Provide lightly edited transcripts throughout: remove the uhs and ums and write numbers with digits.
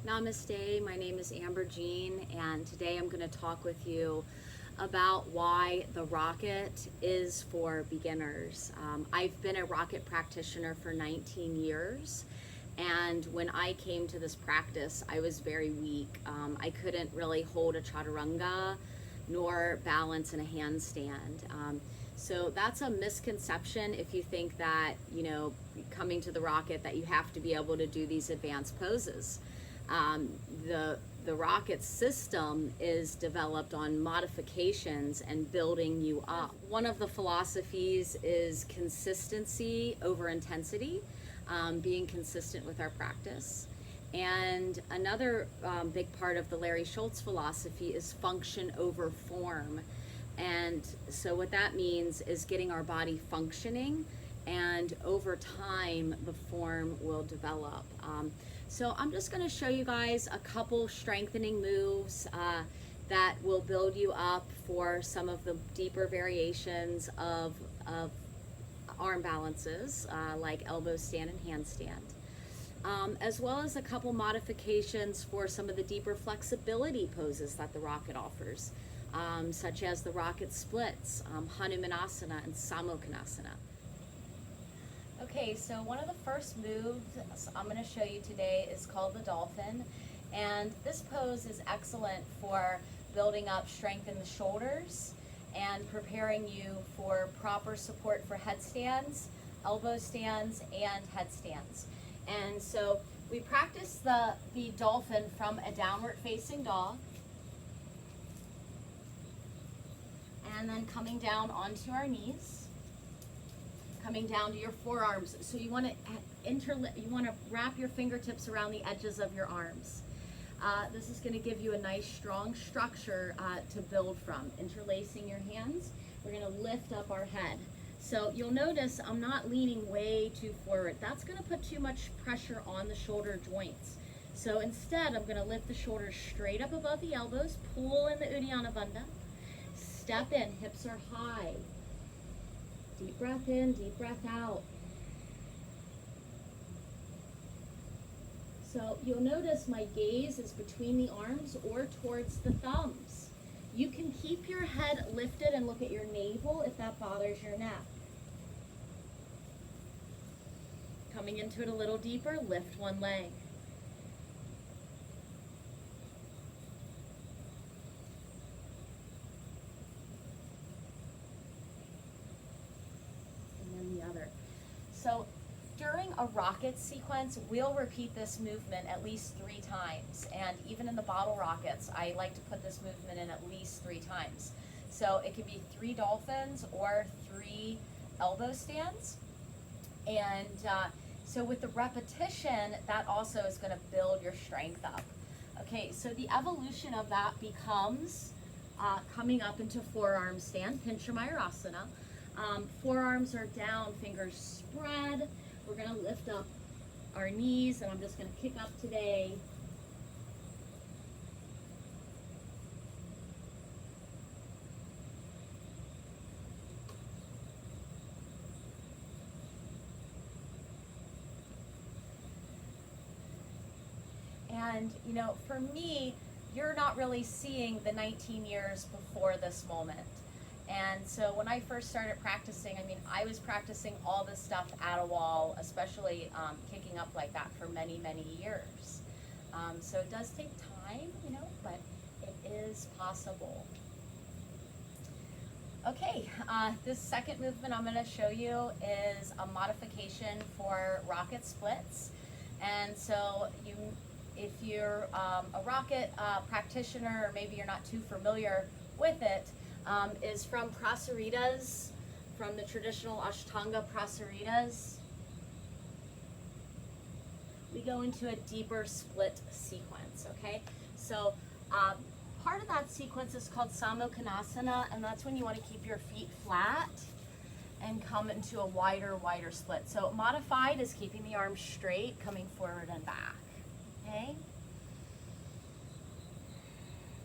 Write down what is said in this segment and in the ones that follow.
Namaste, my name is Amber Jean, and today I'm going to talk with you about why the rocket is for beginners. I've been a rocket practitioner for 19 years, and when I came to this practice, I was very weak. I couldn't really hold a chaturanga nor balance in a handstand. So that's a misconception if you think that, coming to the rocket that you have to be able to do these advanced poses. The rocket system is developed on modifications and building you up. One of the philosophies is consistency over intensity, being consistent with our practice. And another big part of the Larry Schultz philosophy is function over form. And so what that means is getting our body functioning, and over time the form will develop. So I'm just going to show you guys a couple strengthening moves that will build you up for some of the deeper variations of arm balances, like elbow stand and handstand, as well as a couple modifications for some of the deeper flexibility poses that the rocket offers, such as the rocket splits, Hanuman Asana and Asana. Okay, so one of the first moves I'm going to show you today is called the Dolphin, and this pose is excellent for building up strength in the shoulders and preparing you for proper support for headstands, elbow stands, and headstands. And so we practice the Dolphin from a downward facing dog, and then coming down onto our knees, coming down to your forearms. So you want to wrap your fingertips around the edges of your arms. This is going to give you a nice strong structure to build from. Interlacing your hands, we're going to lift up our head. So you'll notice I'm not leaning way too forward. That's going to put too much pressure on the shoulder joints. So instead, I'm going to lift the shoulders straight up above the elbows, pull in the Uddiyana Bandha, step in, hips are high. Deep breath in, deep breath out. So you'll notice my gaze is between the arms or towards the thumbs. You can keep your head lifted and look at your navel if that bothers your neck. Coming into it a little deeper, lift one leg. The other. So during a rocket sequence, we'll repeat this movement at least 3 times. And even in the bottle rockets, I like to put this movement in at least 3 times. So it could be 3 dolphins or 3 elbow stands. And so with the repetition, that also is going to build your strength up. Okay, so the evolution of that becomes coming up into forearm stand, pinch your Myrasana. Forearms are down, fingers spread. We're going to lift up our knees, and I'm just going to kick up today. And, for me, you're not really seeing the 19 years before this moment. And so when I first started practicing, I was practicing all this stuff at a wall, especially kicking up like that for many, many years. So it does take time, but it is possible. Okay, this second movement I'm going to show you is a modification for rocket splits. And so if you're a rocket practitioner, or maybe you're not too familiar with it, is from Prasaritas, from the traditional Ashtanga Prasaritas. We go into a deeper split sequence, okay? So part of that sequence is called Asana, and that's when you want to keep your feet flat and come into a wider split. So modified is keeping the arms straight, coming forward and back, okay?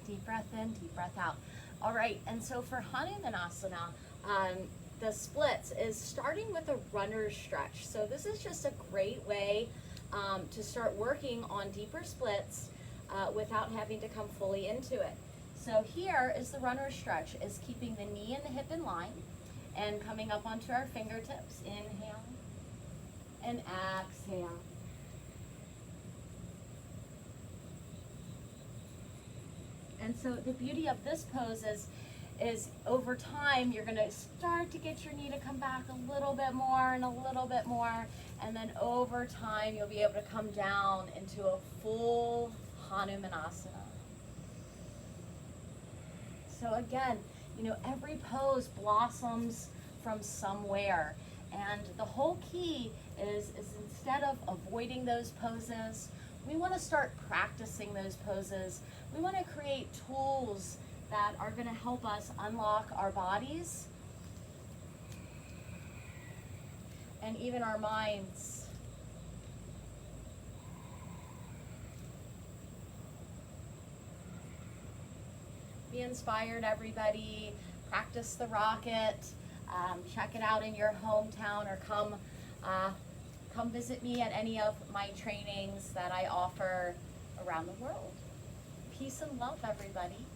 Deep breath in, deep breath out. All right, and so for Hanuman Asana, the splits is starting with a runner's stretch. So this is just a great way to start working on deeper splits without having to come fully into it. So here is the runner stretch, is keeping the knee and the hip in line and coming up onto our fingertips. Inhale and exhale. And so the beauty of this pose is over time you're going to start to get your knee to come back a little bit more and a little bit more, and then over time you'll be able to come down into a full Hanuman Asana. So again, you know, every pose blossoms from somewhere, and the whole key is instead of avoiding those poses, we want to start practicing those poses. We want to create tools that are going to help us unlock our bodies and even our minds. Be inspired, everybody. Practice the rocket. Check it out in your hometown, or come visit me at any of my trainings that I offer around the world. Peace and love, everybody.